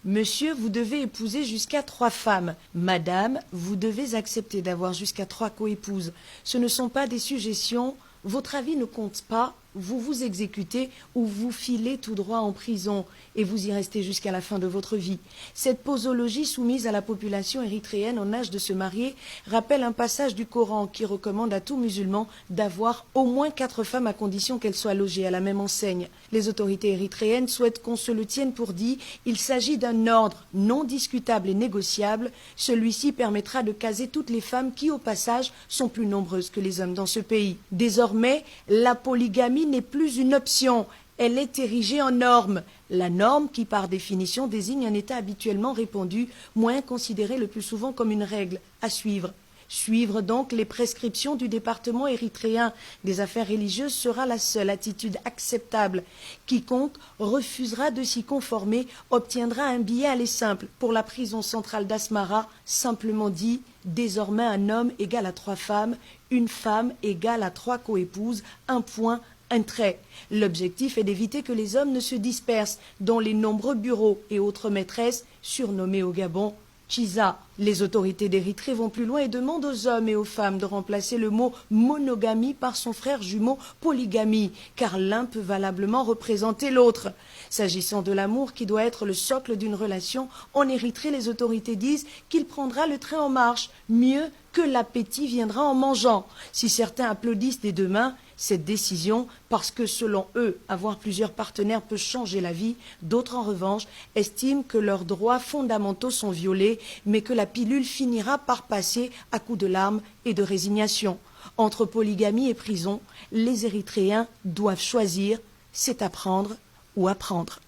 Monsieur, vous devez épouser jusqu'à 3 femmes. Madame, vous devez accepter d'avoir jusqu'à 3 coépouses. Ce ne sont pas des suggestions. Votre avis ne compte pas. Vous vous exécutez ou vous filez tout droit en prison et vous y restez jusqu'à la fin de votre vie. Cette posologie soumise à la population érythréenne en âge de se marier rappelle un passage du Coran qui recommande à tout musulman d'avoir au moins 4 femmes à condition qu'elles soient logées à la même enseigne. Les autorités érythréennes souhaitent qu'on se le tienne pour dit. Il s'agit d'un ordre non discutable et négociable. Celui-ci permettra de caser toutes les femmes qui, au passage, sont plus nombreuses que les hommes dans ce pays. Désormais, la polygamie n'est plus une option, elle est érigée en norme. La norme qui, par définition, désigne un état habituellement répandu, moins considéré le plus souvent comme une règle à suivre. Suivre donc les prescriptions du département érythréen des affaires religieuses sera la seule attitude acceptable. Quiconque refusera de s'y conformer obtiendra un billet aller simple pour la prison centrale d'Asmara, simplement dit, désormais un homme égale à 3 femmes, une femme égale à 3 coépouses, un point, un trait. L'objectif est d'éviter que les hommes ne se dispersent dans les nombreux bureaux et autres maîtresses, surnommées au Gabon Chiza. Les autorités d'Érythrée vont plus loin et demandent aux hommes et aux femmes de remplacer le mot monogamie par son frère jumeau polygamie, car l'un peut valablement représenter l'autre. S'agissant de l'amour qui doit être le socle d'une relation, en Érythrée, les autorités disent qu'il prendra le train en marche, mieux que l'appétit viendra en mangeant. Si certains applaudissent des deux mains cette décision, parce que selon eux, avoir plusieurs partenaires peut changer la vie, d'autres en revanche estiment que leurs droits fondamentaux sont violés, mais que la pilule finira par passer à coups de larmes et de résignation. Entre polygamie et prison, les Érythréens doivent choisir, c'est apprendre ou apprendre.